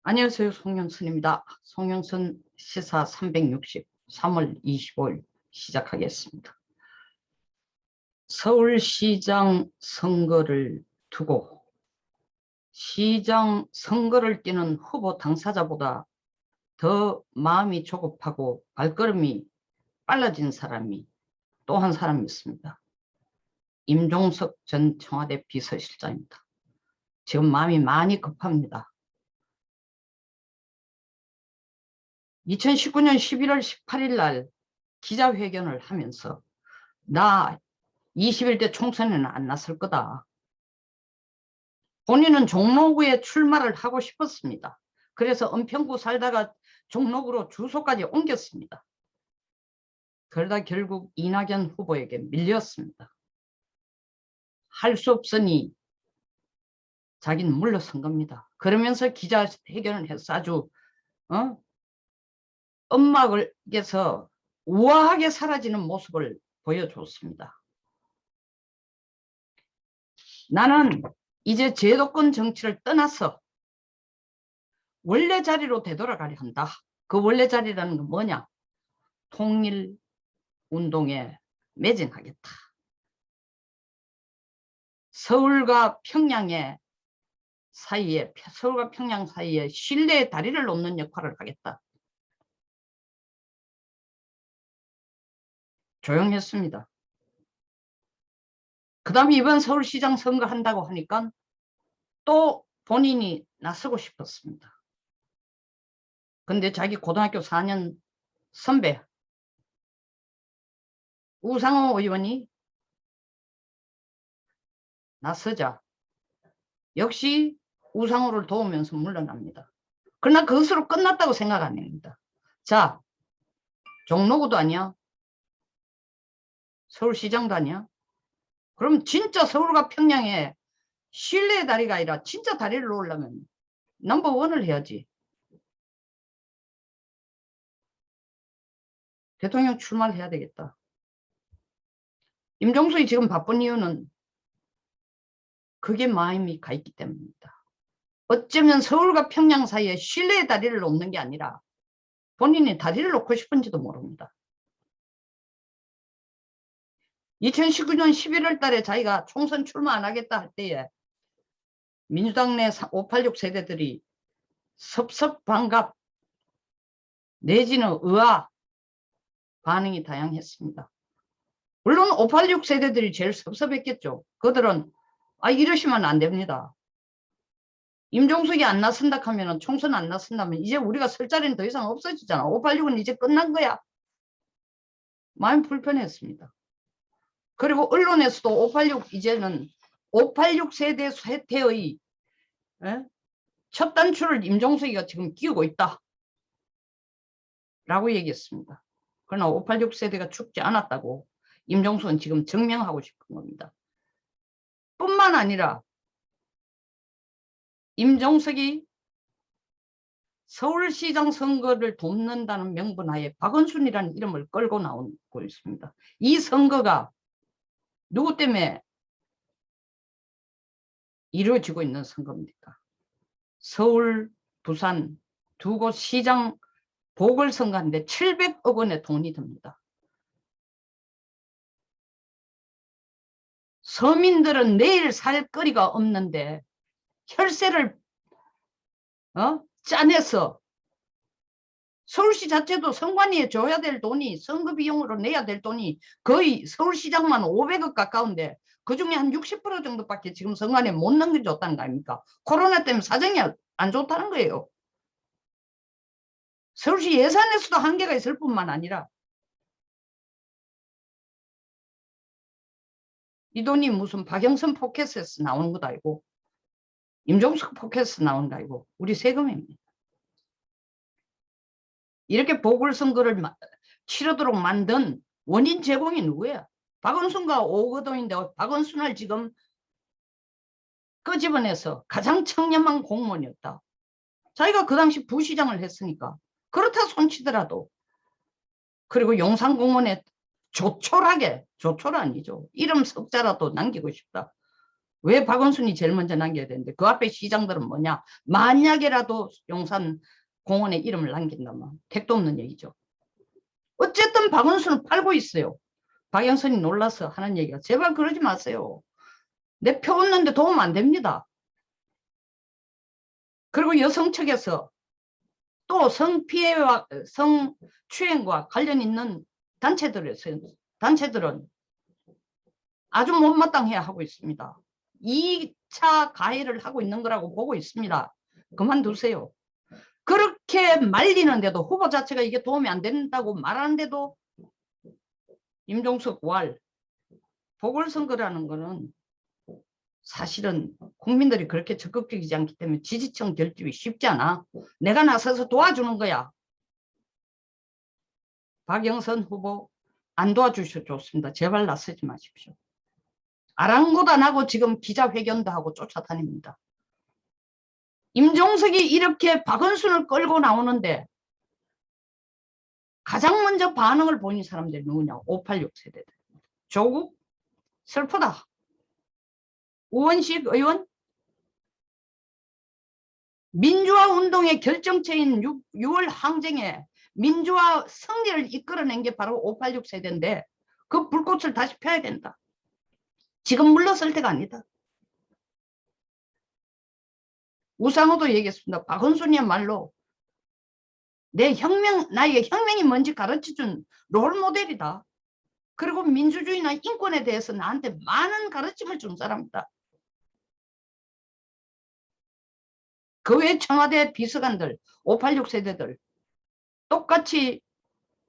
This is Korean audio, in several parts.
안녕하세요. 송영선입니다. 송영선 시사 360 3월 25일 시작하겠습니다. 서울시장 선거를 두고 시장 선거를 뛰는 후보 당사자보다 더 마음이 조급하고 발걸음이 빨라진 사람이 또 한 사람이 있습니다. 임종석 전 청와대 비서실장입니다. 지금 마음이 많이 급합니다. 2019년 11월 18일 날 기자회견을 하면서 나 21대 총선에는 안 났을 거다. 본인은 종로구에 출마를 하고 싶었습니다. 그래서 은평구 살다가 종로구로 주소까지 옮겼습니다. 그러다 결국 이낙연 후보에게 밀렸습니다. 할 수 없으니 자기는 물러선 겁니다. 그러면서 기자회견을 해서 아주 엄막에서 우아하게 사라지는 모습을 보여줬습니다. 나는 이제 제도권 정치를 떠나서 원래 자리로 되돌아가려 한다. 그 원래 자리라는 건 뭐냐? 통일운동에 매진하겠다. 서울과 평양 사이에 신뢰의 다리를 놓는 역할을 하겠다. 조용했습니다. 그 다음에 이번 서울시장 선거 한다고 하니까 또 본인이 나서고 싶었습니다. 근데 자기 고등학교 4년 선배 우상호 의원이 나서자 역시 우상호를 도우면서 물러납니다. 그러나 그것으로 끝났다고 생각 안 합니다. 자, 종로구도 아니야? 서울시장도 아니야? 그럼 진짜 서울과 평양에 신뢰의 다리가 아니라 진짜 다리를 놓으려면 넘버원을 해야지. 대통령 출마를 해야 되겠다. 임종석이 지금 바쁜 이유는 그게 마음이 가 있기 때문입니다. 어쩌면 서울과 평양 사이에 신뢰의 다리를 놓는 게 아니라 본인이 다리를 놓고 싶은지도 모릅니다. 2019년 11월 달에 자기가 총선 출마 안 하겠다 할 때에 민주당 내 586 세대들이 섭섭반갑 내지는 의아 반응이 다양했습니다. 물론 586 세대들이 제일 섭섭했겠죠. 그들은 이러시면 안 됩니다. 임종석이 안 나선다 하면 총선 안 나선다면 이제 우리가 설 자리는 더 이상 없어지잖아. 586은 이제 끝난 거야. 마음 불편했습니다. 그리고 언론에서도 586 이제는 586 세대 쇠퇴의 첫 단추를 임종석이가 지금 끼우고 있다. 라고 얘기했습니다. 그러나 586 세대가 죽지 않았다고 임종석은 지금 증명하고 싶은 겁니다. 뿐만 아니라 임종석이 서울시장 선거를 돕는다는 명분하에 박원순이라는 이름을 끌고 나오고 있습니다. 이 선거가 누구 때문에 이루어지고 있는 선거입니까? 서울, 부산 두 곳 시장 보궐선거인데 700억 원의 돈이 듭니다. 서민들은 내일 살 거리가 없는데 혈세를 짜내서 서울시 자체도 선관위에 줘야 될 돈이 선거 비용으로 내야 될 돈이 거의 서울시장만 500억 가까운데 그중에 한 60% 정도밖에 지금 선관위에 못 넘겨줬다는 거 아닙니까? 코로나 때문에 사정이 안 좋다는 거예요. 서울시 예산에서도 한계가 있을 뿐만 아니라 이 돈이 무슨 박영선 포켓에서 나오는 것도 아니고 임종석 포켓에서 나오는 거 아니고 우리 세금입니다. 이렇게 보궐선거를 치르도록 만든 원인 제공이 누구야? 박원순과 오거돈인데 박원순을 지금 끄집어내서 가장 청렴한 공무원이었다. 자기가 그 당시 부시장을 했으니까 그렇다 손치더라도 그리고 용산공원에 조촐하게 조촐 아니죠. 이름 석자라도 남기고 싶다. 왜 박원순이 제일 먼저 남겨야 되는데 그 앞에 시장들은 뭐냐. 만약에라도 용산 공원에 이름을 남긴다면 택도 없는 얘기죠. 어쨌든 박원순은 팔고 있어요. 박영선이 놀라서 하는 얘기가 제발 그러지 마세요. 내 표 얻는데 도움 안 됩니다. 그리고 여성 측에서 또 성피해와 성추행과 관련 있는 단체들은 아주 못마땅해 하고 있습니다. 2차 가해를 하고 있는 거라고 보고 있습니다. 그만두세요. 그렇게 말리는데도 후보 자체가 이게 도움이 안 된다고 말하는데도 임종석 왈 보궐선거라는 거는 사실은 국민들이 그렇게 적극적이지 않기 때문에 지지층 결집이 쉽지 않아. 내가 나서서 도와주는 거야. 박영선 후보 안 도와주셔도 좋습니다. 제발 나서지 마십시오. 아랑곳안하고 지금 기자회견도 하고 쫓아다닙니다. 임종석이 이렇게 박원순을 끌고 나오는데 가장 먼저 반응을 보인 사람들이 누구냐? 586 세대들. 조국 슬프다. 우원식 의원 민주화 운동의 결정체인 6월 항쟁에 민주화 승리를 이끌어낸 게 바로 586 세대인데 그 불꽃을 다시 펴야 된다. 지금 물러설 때가 아니다. 우상호도 얘기했습니다. 박원순이야말로 나의 혁명이 뭔지 가르쳐준 롤모델이다. 그리고 민주주의나 인권에 대해서 나한테 많은 가르침을 준 사람이다. 그 외 청와대 비서관들, 586 세대들 똑같이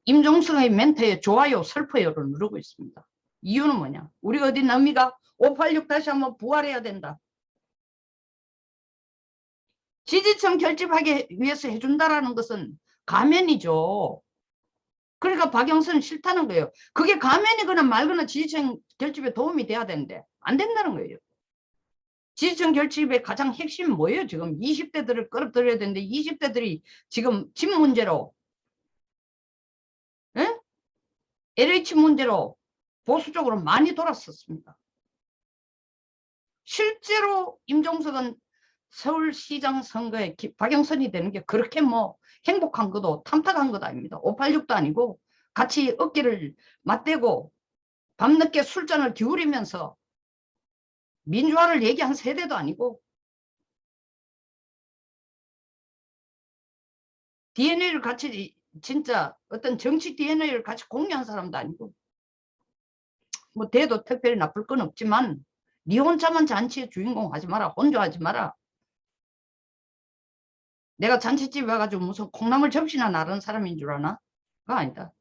임종석의 멘트에 좋아요, 슬퍼요를 누르고 있습니다. 이유는 뭐냐? 우리가 어디 남미가 586 다시 한번 부활해야 된다. 지지층 결집하기 위해서 해준다라는 것은 가면이죠. 그러니까 박영선은 싫다는 거예요. 그게 가면이거나 말거나 지지층 결집에 도움이 돼야 되는데 안 된다는 거예요. 지지층 결집의 가장 핵심은 뭐예요? 지금 20대들을 끌어들여야 되는데 20대들이 지금 집 문제로 에? LH 문제로 보수적으로 많이 돌았었습니다. 실제로 임종석은 서울시장 선거에 박영선이 되는 게 그렇게 뭐 행복한 것도 탐탁한 것도 아닙니다. 586도 아니고 같이 어깨를 맞대고 밤늦게 술잔을 기울이면서 민주화를 얘기한 세대도 아니고 DNA를 같이 진짜 어떤 정치 DNA를 같이 공유한 사람도 아니고 뭐 대도 특별히 나쁠 건 없지만 니 혼자만 잔치의 주인공 하지 마라. 혼자하지 마라. 내가 잔치집에 와가지고 무슨 콩나물 접시나 나르는 사람인 줄 아나? 그거 아니다.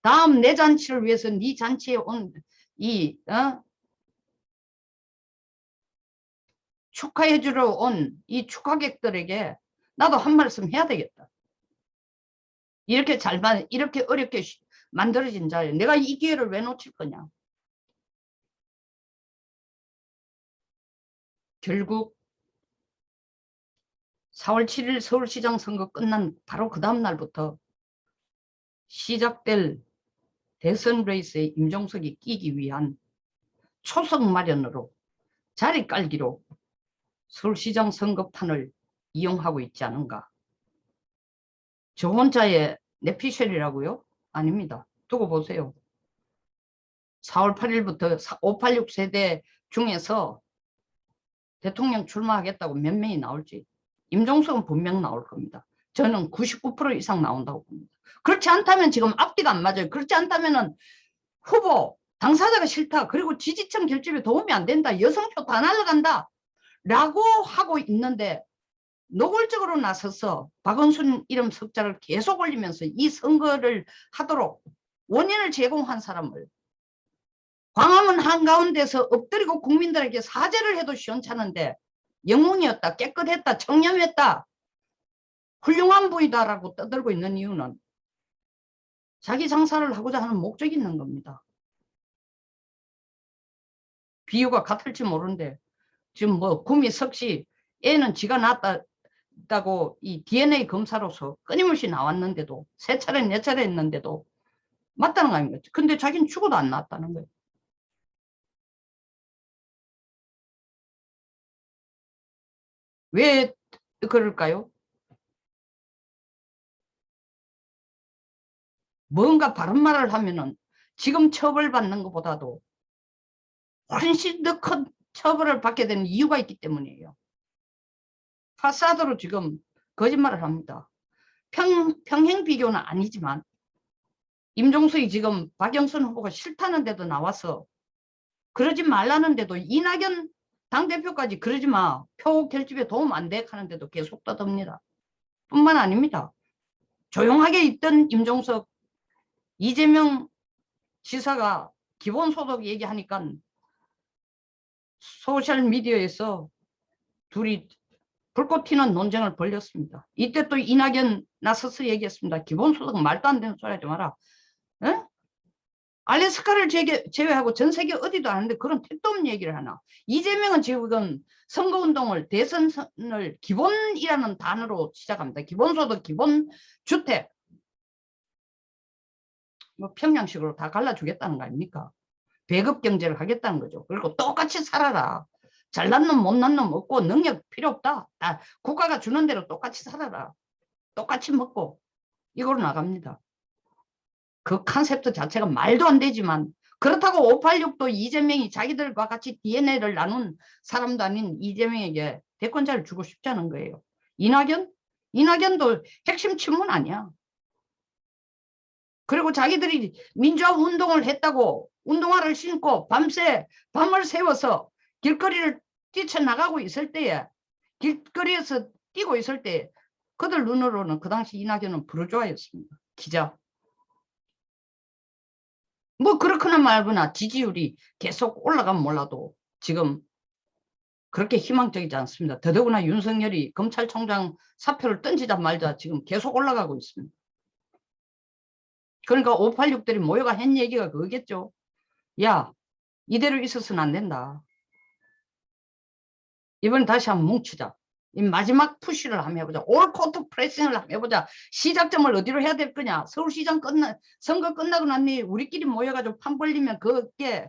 다음 내 잔치를 위해서 네 잔치에 온 축하해주러 온 이 축하객들에게 나도 한 말씀 해야 되겠다. 이렇게 이렇게 어렵게 만들어진 자리에 내가 이 기회를 왜 놓칠 거냐. 결국 4월 7일 서울시장 선거 끝난 바로 그 다음 날부터 시작될 대선 레이스에 임종석이 끼기 위한 초석 마련으로 자리 깔기로 서울시장 선거판을 이용하고 있지 않은가. 저 혼자의 내피셜이라고요? 아닙니다. 두고 보세요. 4월 8일부터 586 세대 중에서 대통령 출마하겠다고 몇 명이 나올지 임종석은 분명 나올 겁니다. 저는 99% 이상 나온다고 봅니다. 그렇지 않다면 지금 앞뒤가 안 맞아요. 그렇지 않다면 후보 당사자가 싫다. 그리고 지지층 결집에 도움이 안 된다. 여성표 다 날아간다. 라고 하고 있는데 노골적으로 나서서 박원순 이름 석자를 계속 올리면서 이 선거를 하도록 원인을 제공한 사람을 광화문 한가운데서 엎드리고 국민들에게 사죄를 해도 시원찮은데 영웅이었다, 깨끗했다, 청렴했다, 훌륭한 분이다라고 떠들고 있는 이유는 자기 장사를 하고자 하는 목적이 있는 겁니다. 비유가 같을지 모르는데 지금 뭐 구미 석씨 애는 지가 낳았다고 이 DNA 검사로서 끊임없이 나왔는데도 세 차례 네 차례 했는데도 맞다는 거 아닙니까? 근데 자기는 죽어도 안 낳았다는 거예요. 왜 그럴까요? 뭔가 바른 말을 하면은 지금 처벌받는 것보다도 훨씬 더 큰 처벌을 받게 되는 이유가 있기 때문이에요. 파사드로 지금 거짓말을 합니다. 평행 비교는 아니지만 임종석이 지금 박영선 후보가 싫다는 데도 나와서 그러지 말라는 데도 이낙연 당대표까지 그러지 마. 표 결집에 도움 안 돼 하는데도 계속 떠듭니다. 뿐만 아닙니다. 조용하게 있던 임종석, 이재명 지사가 기본소득 얘기하니까 소셜미디어에서 둘이 불꽃 튀는 논쟁을 벌였습니다. 이때 또 이낙연 나서서 얘기했습니다. 기본소득 말도 안 되는 소리 하지 마라. 에? 알래스카를 제외하고 전 세계 어디도 아는데 그런 택도 없는 얘기를 하나. 이재명은 지금 선거운동을 대선을 기본이라는 단어로 시작합니다. 기본소득, 기본주택. 뭐 평양식으로 다 갈라주겠다는 거 아닙니까? 배급 경제를 하겠다는 거죠. 그리고 똑같이 살아라. 잘난 놈 못난 놈 없고 능력 필요 없다. 국가가 주는 대로 똑같이 살아라. 똑같이 먹고 이거로 나갑니다. 그 컨셉트 자체가 말도 안 되지만 그렇다고 586도 이재명이 자기들과 같이 DNA를 나눈 사람도 아닌 이재명에게 대권자를 주고 싶지 않은 거예요. 이낙연도 핵심 친문 아니야. 그리고 자기들이 민주화 운동을 했다고 운동화를 신고 밤을 새워서 길거리를 뛰쳐나가고 있을 때에 길거리에서 뛰고 있을 때 그들 눈으로는 그 당시 이낙연은 부르주아였습니다. 기자. 뭐 그렇거나 말거나 지지율이 계속 올라가면 몰라도 지금 그렇게 희망적이지 않습니다. 더더구나 윤석열이 검찰총장 사표를 던지자 말자 지금 계속 올라가고 있습니다. 그러니까 586들이 모여가 한 얘기가 그거겠죠. 야, 이대로 있어서는 안 된다. 이번에 다시 한번 뭉치자. 이 마지막 푸시를 한번 해보자. 올코트 프레싱을 한번 해보자. 시작점을 어디로 해야 될 거냐. 서울시장 선거 끝나고 나니 우리끼리 모여가지고 판 벌리면 그게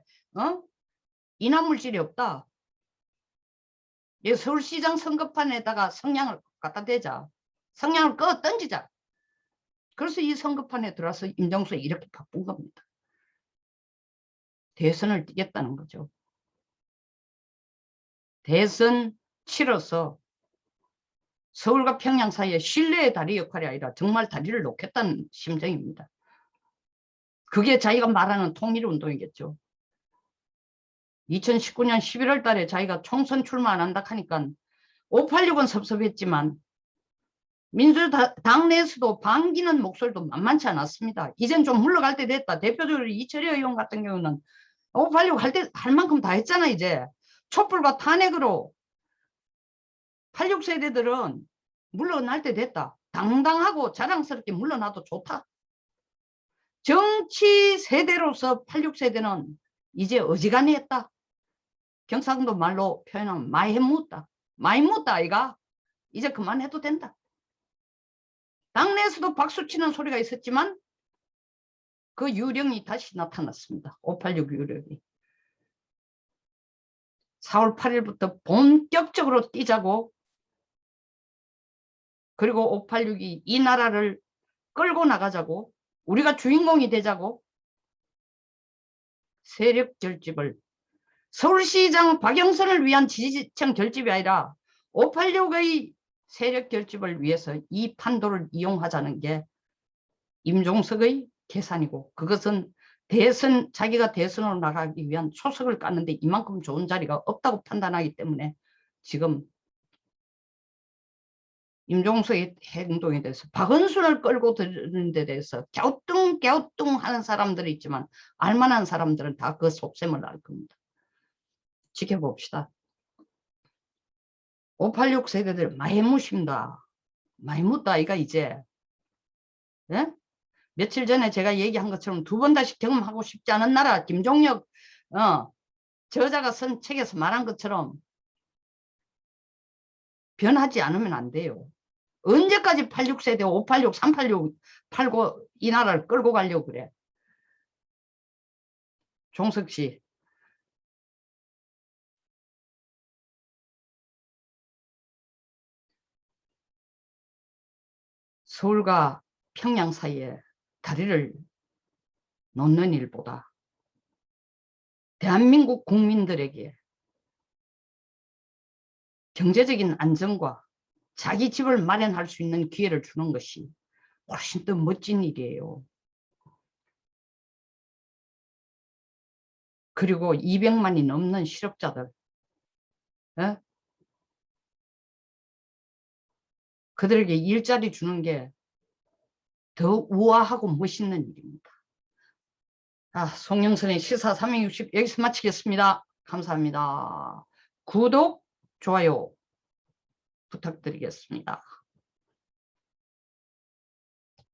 인화물질이 없다. 이 서울시장 선거판에다가 성냥을 갖다 대자. 성냥을 꺼 던지자. 그래서 이 선거판에 들어와서 임종석이 이렇게 바쁜 겁니다. 대선을 뛰겠다는 거죠. 대선 치러서 서울과 평양 사이에 신뢰의 다리 역할이 아니라 정말 다리를 놓겠다는 심정입니다. 그게 자기가 말하는 통일운동이겠죠. 2019년 11월 달에 자기가 총선 출마 안 한다 하니까 586은 섭섭했지만 민주당 내에서도 반기는 목소리도 만만치 않았습니다. 이젠 좀 물러갈 때 됐다. 대표적으로 이철희 의원 같은 경우는 586 할 만큼 다 했잖아. 이제 촛불과 탄핵으로 86세대들은 물러날 때 됐다. 당당하고 자랑스럽게 물러나도 좋다. 정치 세대로서 86세대는 이제 어지간히 했다. 경상도 말로 표현하면 많이 묻다. 많이 묻다 아이가. 이제 그만해도 된다. 당내에서도 박수치는 소리가 있었지만 그 유령이 다시 나타났습니다. 586 유령이. 4월 8일부터 본격적으로 뛰자고, 그리고 586이 이 나라를 끌고 나가자고, 우리가 주인공이 되자고 세력 결집을, 서울시장 박영선을 위한 지지층 결집이 아니라 586의 세력 결집을 위해서 이 판도를 이용하자는 게 임종석의 계산이고, 그것은 자기가 대선으로 나가기 위한 초석을 깠는데 이만큼 좋은 자리가 없다고 판단하기 때문에 지금 임종석의 행동에 대해서 박은순을 끌고 들는 데 대해서 갸우뚱갸우뚱 하는 사람들이 있지만 알만한 사람들은 다 그 속셈을 알 겁니다. 지켜봅시다. 586 세대들 많이 묻습니다. 많이 묻다 이가 이제. 예? 며칠 전에 제가 얘기한 것처럼 두 번 다시 경험하고 싶지 않은 나라, 김종혁 저자가 쓴 책에서 말한 것처럼 변하지 않으면 안 돼요. 언제까지 86세대 586 386 팔고 이 나라를 끌고 가려고 그래. 종석씨 서울과 평양 사이에 다리를 놓는 일보다 대한민국 국민들에게 경제적인 안정과 자기 집을 마련할 수 있는 기회를 주는 것이 훨씬 더 멋진 일이에요. 그리고 200만이 넘는 실업자들, 에? 그들에게 일자리 주는 게 더 우아하고 멋있는 일입니다. 송영선의 시사 360 여기서 마치겠습니다. 감사합니다. 구독, 좋아요 부탁드리겠습니다.